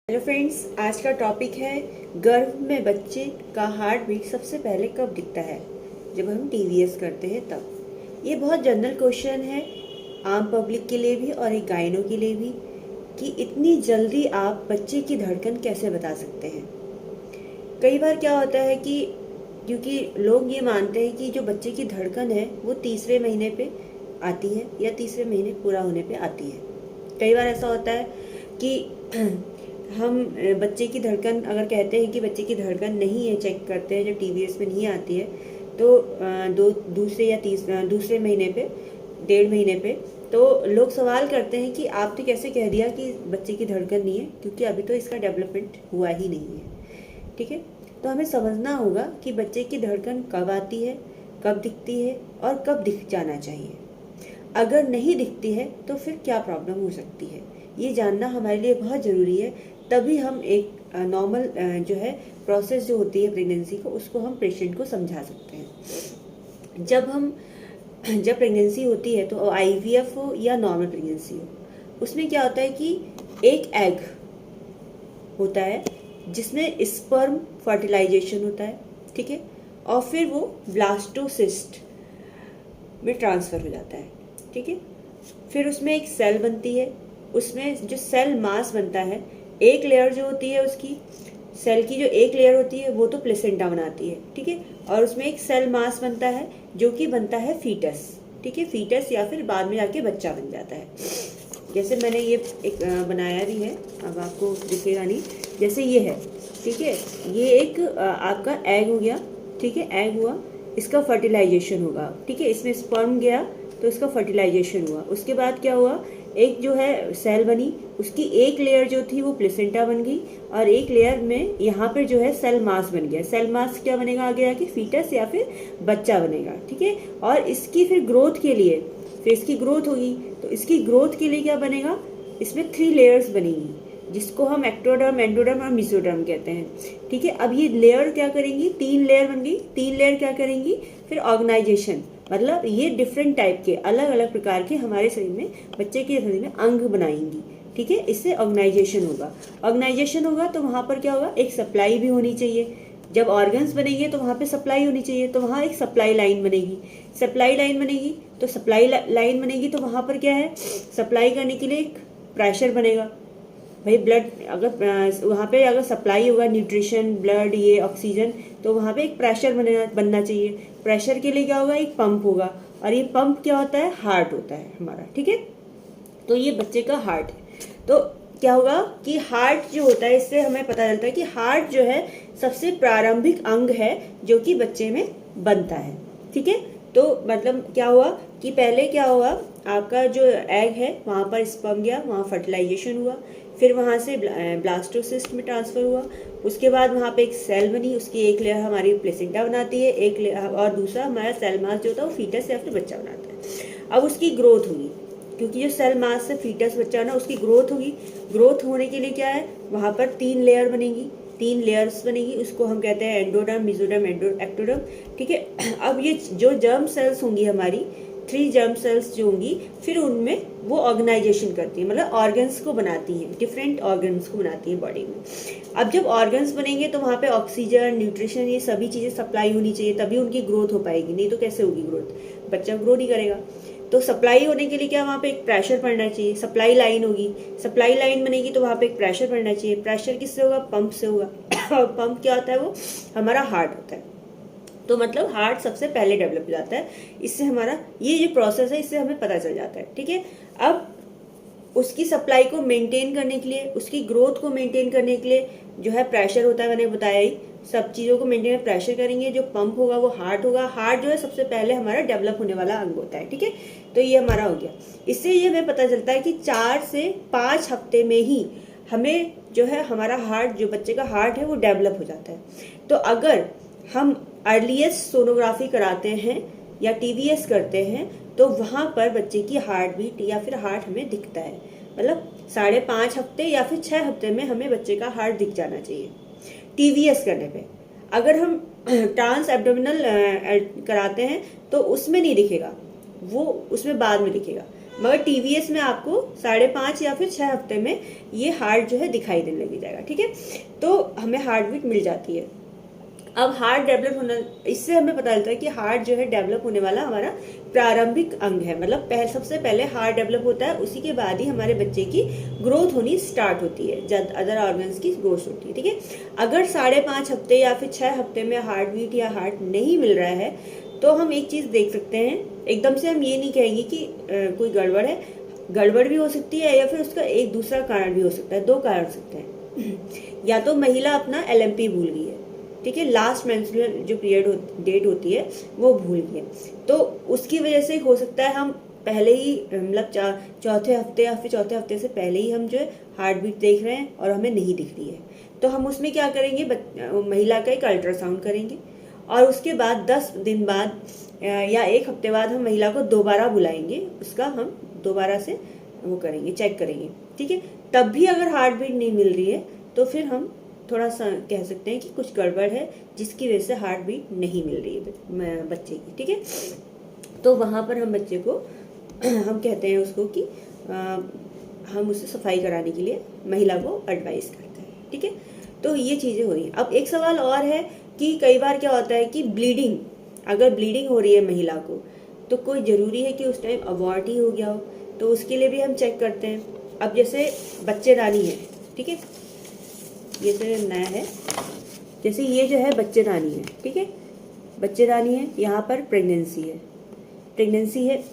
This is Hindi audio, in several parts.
हेलो फ्रेंड्स, आज का टॉपिक है गर्भ में बच्चे का हार्ट बीट सबसे पहले कब दिखता है। जब हम टीवीएस करते हैं तब। ये बहुत जनरल क्वेश्चन है आम पब्लिक के लिए भी और एक गायनों के लिए भी कि इतनी जल्दी आप बच्चे की धड़कन कैसे बता सकते हैं। कई बार क्या होता है कि क्योंकि लोग ये मानते हैं कि जो बच्चे की धड़कन है वो तीसरे महीने पे आती है या तीसरे महीने पूरा होने पे आती है। कई बार ऐसा होता है कि हम बच्चे की धड़कन अगर कहते हैं कि बच्चे की धड़कन नहीं है, चेक करते हैं जब टीवीएस में नहीं आती है तो दूसरे महीने पे, 1.5 महीने पे, तो लोग सवाल करते हैं कि आपने कैसे कह दिया कि बच्चे की धड़कन नहीं है, क्योंकि अभी तो इसका डेवलपमेंट हुआ ही नहीं है। ठीक है, तो हमें समझना होगा कि बच्चे की धड़कन कब आती है, कब दिखती है और कब दिख जाना चाहिए। अगर नहीं दिखती है तो फिर क्या प्रॉब्लम हो सकती है, ये जानना हमारे लिए बहुत ज़रूरी है। तभी हम एक नॉर्मल जो है प्रोसेस जो होती है प्रेगनेंसी को, उसको हम पेशेंट को समझा सकते हैं। जब प्रेगनेंसी होती है तो आईवीएफ हो या नॉर्मल प्रेगनेंसी हो, उसमें क्या होता है कि एक एग होता है जिसमें स्पर्म फर्टिलाइजेशन होता है, ठीक है, और फिर वो ब्लास्टोसिस्ट में ट्रांसफ़र हो जाता है, ठीक है। फिर उसमें एक सेल बनती है, उसमें जो सेल मास बनता है, एक लेयर जो होती है उसकी सेल की जो एक लेयर होती है वो तो प्लेसेंटा बनाती है, ठीक है, और उसमें एक सेल मास बनता है जो कि बनता है फीटस, ठीक है, फीटस या फिर बाद में जाके बच्चा बन जाता है। जैसे मैंने ये एक बनाया भी है, अब आपको दिखेगा नहीं, जैसे ये है, ठीक है, ये एक आपका एग हो गया, ठीक है, एग हुआ, इसका फर्टिलाइजेशन होगा, ठीक है, इसमें स्पर्म गया तो इसका फर्टिलाइजेशन हुआ। उसके बाद क्या हुआ, एक जो है सेल बनी, उसकी एक लेयर जो थी वो प्लेसेंटा बन गई और एक लेयर में यहाँ पर जो है सेल मास बन गया। सेल मास क्या बनेगा आगे आके, फीटस या फिर बच्चा बनेगा, ठीक है। और इसकी फिर ग्रोथ के लिए, फिर इसकी ग्रोथ होगी, तो इसकी ग्रोथ के लिए क्या बनेगा, इसमें 3 लेयर्स बनेंगी जिसको हम एक्टोडर्म, एंडोडर्म और मेसोडर्म कहते हैं, ठीक है। अब ये लेयर क्या करेंगी, 3 लेयर बन गई, 3 लेयर क्या करेंगी, फिर ऑर्गेनाइजेशन, मतलब ये डिफरेंट टाइप के अलग अलग प्रकार के हमारे शरीर में, बच्चे के शरीर में अंग बनाएंगी, ठीक है। इससे ऑर्गेनाइजेशन होगा। ऑर्गेनाइजेशन होगा तो वहाँ पर क्या होगा, एक सप्लाई भी होनी चाहिए। जब ऑर्गन्स बनेंगे तो वहाँ पे सप्लाई होनी चाहिए, तो वहाँ एक सप्लाई लाइन बनेगी। सप्लाई लाइन बनेगी तो सप्लाई लाइन बनेगी तो वहाँ पर क्या है, सप्लाई करने के लिए एक प्रेशर बनेगा। भाई ब्लड अगर वहाँ पे अगर सप्लाई होगा, न्यूट्रिशन, ब्लड, ये ऑक्सीजन, तो वहाँ पे एक प्रेशर बनना चाहिए। प्रेशर के लिए क्या होगा, एक पंप होगा, और ये पंप क्या होता है, हार्ट होता है हमारा, ठीक है। तो ये बच्चे का हार्ट है। तो क्या होगा कि हार्ट जो होता है, इससे हमें पता चलता है कि हार्ट जो है सबसे प्रारंभिक अंग है जो कि बच्चे में बनता है, ठीक है। तो मतलब क्या हुआ कि पहले क्या हुआ, आपका जो एग है वहाँ पर स्पर्म गया, वहाँ फर्टिलाइजेशन हुआ, फिर वहाँ से ब्लास्टोसिस्ट में ट्रांसफ़र हुआ। उसके बाद वहाँ पे एक सेल बनी, उसकी एक लेयर हमारी प्लेसेंटा बनाती है, एक लेयर, और दूसरा हमारा सेल मास जो होता है वो फीटस या फिर बच्चा बनाता है। अब उसकी ग्रोथ होगी, क्योंकि जो सेल मास से फीटस बच्चा ना, उसकी ग्रोथ होगी। ग्रोथ होने के लिए क्या है, वहाँ पर 3 लेयर बनेगी, 3 लेयर्स बनेगी, उसको हम कहते हैं एंडोडर्म, मेसोडर्म, एक्टोडर्म, ठीक है। अब ये जो जर्म सेल्स होंगी हमारी, 3 जर्म सेल्स जो होंगी, फिर उनमें वो ऑर्गेनाइजेशन करती है, मतलब ऑर्गन्स को बनाती हैं, डिफरेंट ऑर्गन्स को बनाती है बॉडी में। अब जब ऑर्गन्स बनेंगे तो वहाँ पे ऑक्सीजन, न्यूट्रिशन, ये सभी चीज़ें सप्लाई होनी चाहिए, तभी उनकी ग्रोथ हो पाएगी, नहीं तो कैसे होगी ग्रोथ, बच्चा ग्रो नहीं करेगा। तो सप्लाई होने के लिए क्या, वहाँ पे एक प्रेशर पड़ना चाहिए, सप्लाई लाइन होगी, सप्लाई लाइन बनेगी तो वहाँ पे एक प्रेशर पड़ना चाहिए। प्रेशर किससे होगा, पंप से होगा। और पंप क्या होता है, वो हमारा हार्ट होता है। तो मतलब हार्ट सबसे पहले डेवलप हो जाता है। इससे हमारा ये जो प्रोसेस है, इससे हमें पता चल जाता है, ठीक है। अब उसकी सप्लाई को मेंटेन करने के लिए, उसकी ग्रोथ को मेंटेन करने के लिए जो है प्रेशर होता है, मैंने बताया ही, सब चीज़ों को मेंटेन प्रेशर करेंगे। जो पंप होगा वो हार्ट होगा। हार्ट जो है सबसे पहले हमारा डेवलप होने वाला अंग होता है, ठीक है। तो ये हमारा हो गया। इससे ये हमें पता चलता है कि 4 से 5 हफ्ते में ही हमें जो है हमारा हार्ट, जो बच्चे का हार्ट है, वो डेवलप हो जाता है। तो अगर हम अर्लीस्ट सोनोग्राफी कराते हैं या टीवीएस करते हैं तो वहाँ पर बच्चे की हार्ट बीट या फिर हार्ट हमें दिखता है, मतलब 5.5 हफ्ते या फिर 6 हफ्ते में हमें बच्चे का हार्ट दिख जाना चाहिए टीवीएस करने पे। अगर हम ट्रांस एब्डोमिनल कराते हैं तो उसमें नहीं दिखेगा, वो उसमें बाद में दिखेगा। मगर टीवीएस में आपको 5.5 या फिर 6 हफ्ते में ये हार्ट जो है दिखाई देने लग जाएगा। ठीक है, तो हमें हार्ट बीट मिल जाती है। अब हार्ट डेवलप होना, इससे हमें पता चलता है कि हार्ट जो है डेवलप होने वाला हमारा प्रारंभिक अंग है। मतलब सबसे पहले हार्ट डेवलप होता है, उसी के बाद ही हमारे बच्चे की ग्रोथ होनी स्टार्ट होती है, जब अदर ऑर्गन्स की ग्रोथ होती है। ठीक है, अगर 5.5 हफ्ते या फिर 6 हफ्ते में हार्ट बीट या हार्ट नहीं मिल रहा है तो हम एक चीज देख सकते हैं, एकदम से हम ये नहीं कहेंगे कि कोई गड़बड़ है। गड़बड़ भी हो सकती है या फिर उसका एक दूसरा कारण भी हो सकता है, 2 कारण हो सकते हैं। या तो महिला अपना LMP भूल गई है, ठीक है, लास्ट मेंस्ट्रुअल जो डेट होती है वो भूल गई है, तो उसकी वजह से हो सकता है हम पहले ही मतलब चौथे हफ्ते या फिर चौथे हफ्ते से पहले ही हम जो है हार्ट बीट देख रहे हैं और हमें नहीं दिख रही है। तो हम उसमें क्या करेंगे, महिला का एक अल्ट्रासाउंड करेंगे और उसके बाद 10 दिन बाद या 1 हफ्ते बाद हम महिला को दोबारा बुलाएंगे, उसका हम दोबारा से वो करेंगे, चेक करेंगे। ठीक है, तब भी अगर हार्ट बीट नहीं मिल रही है तो फिर हम थोड़ा सा कह सकते हैं कि कुछ गड़बड़ है जिसकी वजह से हार्ट बीट नहीं मिल रही है बच्चे की। ठीक है, तो वहाँ पर हम बच्चे को हम कहते हैं उसको कि हम उसे सफाई कराने के लिए महिला को एडवाइस करते हैं। ठीक है, तो ये चीज़ें हो रही हैं। अब एक सवाल और है कि कई बार क्या होता है कि ब्लीडिंग, अगर ब्लीडिंग हो रही है महिला को तो कोई ज़रूरी है कि उस टाइम अबॉर्ट ही हो गया हो, तो उसके लिए भी हम चेक करते हैं। अब जैसे बच्चेदानी है, ठीक है, ये तो नया है, जैसे ये जो है बच्चेदानी है, ठीक है, बच्चेदानी है, यहाँ पर प्रेगनेंसी है, प्रेगनेंसी है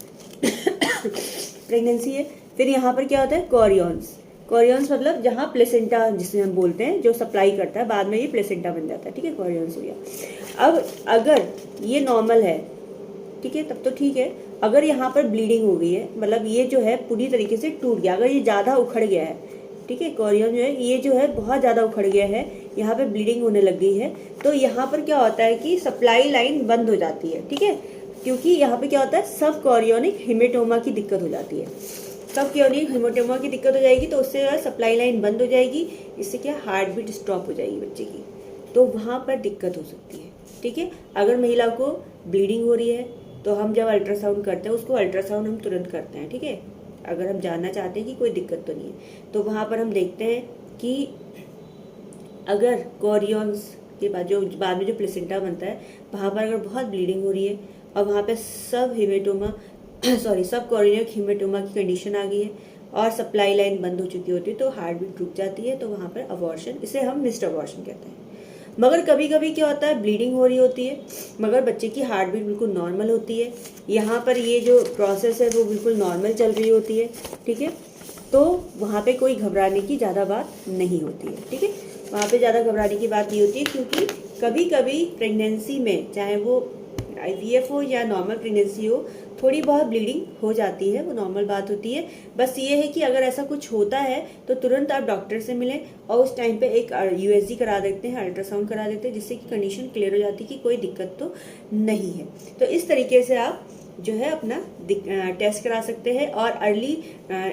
प्रेगनेंसी है। फिर यहाँ पर क्या होता है, कोरियॉन्स, कोरियॉन्स मतलब जहाँ प्लेसेंटा जिसे हम बोलते हैं, जो सप्लाई करता है, बाद में ये प्लेसेंटा बन जाता है। ठीक है, कोरियॉन्स हो गया। अब अगर ये नॉर्मल है, ठीक है, तब तो ठीक है। अगर यहाँ पर ब्लीडिंग हो गई है, मतलब ये जो है पूरी तरीके से टूट गया, अगर ये ज़्यादा उखड़ गया है, ठीक है, कोरियन जो है ये जो है बहुत ज़्यादा उखड़ गया है, यहाँ पे ब्लीडिंग होने लग गई है, तो यहाँ पर क्या होता है कि सप्लाई लाइन बंद हो जाती है। ठीक है, क्योंकि यहाँ पे क्या होता है, सब कोरियोनिक हेमेटोमा की दिक्कत हो जाती है, सब कोरियोनिक हेमेटोमा की दिक्कत हो जाएगी, तो उससे सप्लाई लाइन बंद हो जाएगी, इससे क्या हार्ट बीट स्टॉप हो जाएगी बच्चे की, तो वहाँ पर दिक्कत हो सकती है। ठीक है, अगर महिला को ब्लीडिंग हो रही है तो हम जब अल्ट्रासाउंड करते हैं, उसको अल्ट्रासाउंड हम तुरंत करते हैं। ठीक है, अगर हम जानना चाहते हैं कि कोई दिक्कत तो नहीं है, तो वहाँ पर हम देखते हैं कि अगर कोरियॉन्स के बाद में जो प्लेसेंटा बनता है, वहाँ पर अगर बहुत ब्लीडिंग हो रही है और वहाँ पे सब हेमेटोमा सब कोरियनिक हेमेटोमा की कंडीशन आ गई है और सप्लाई लाइन बंद हो चुकी होती है, तो हार्ट बीट रुक जाती है, तो वहाँ पर अबॉर्शन, इसे हम मिस्ड अबॉर्शन कहते हैं। मगर कभी कभी क्या होता है, ब्लीडिंग हो रही होती है मगर बच्चे की हार्ट बीट बिल्कुल नॉर्मल होती है, यहाँ पर ये जो प्रोसेस है वो बिल्कुल नॉर्मल चल रही होती है। ठीक है, तो वहाँ पे कोई घबराने की ज़्यादा बात नहीं होती है। ठीक है, वहाँ पे ज़्यादा घबराने की बात नहीं होती है, क्योंकि कभी कभी प्रेगनेंसी में, चाहे वो IVF हो या नॉर्मल प्रेगनेंसी हो, थोड़ी बहुत ब्लीडिंग हो जाती है, वो नॉर्मल बात होती है। बस ये है कि अगर ऐसा कुछ होता है तो तुरंत आप डॉक्टर से मिलें और उस टाइम पे एक USG करा देते हैं, अल्ट्रासाउंड करा देते हैं, जिससे कि कंडीशन क्लियर हो जाती है कि कोई दिक्कत तो नहीं है। तो इस तरीके से आप जो है अपना टेस्ट करा सकते हैं और अर्ली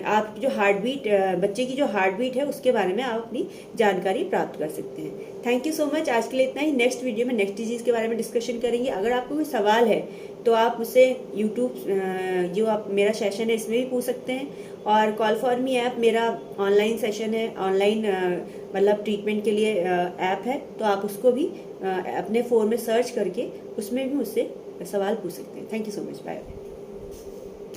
आप जो हार्ट बीट, बच्चे की जो हार्ट बीट है उसके बारे में आप अपनी जानकारी प्राप्त कर सकते हैं। थैंक यू सो मच, आज के लिए इतना ही। नेक्स्ट वीडियो में नेक्स्ट डिजीज़ के बारे में डिस्कशन करेंगे। अगर आपको कोई सवाल है तो आप मुझसे यूट्यूब जो आप मेरा सेशन है इसमें भी पूछ सकते हैं, और कॉल फॉर मी ऐप मेरा ऑनलाइन सेशन है, ऑनलाइन मतलब ट्रीटमेंट के लिए ऐप है, तो आप उसको भी अपने फ़ोन में सर्च करके उसमें भी मुझसे सवाल पूछ सकते हैं। Thank you so much, bye.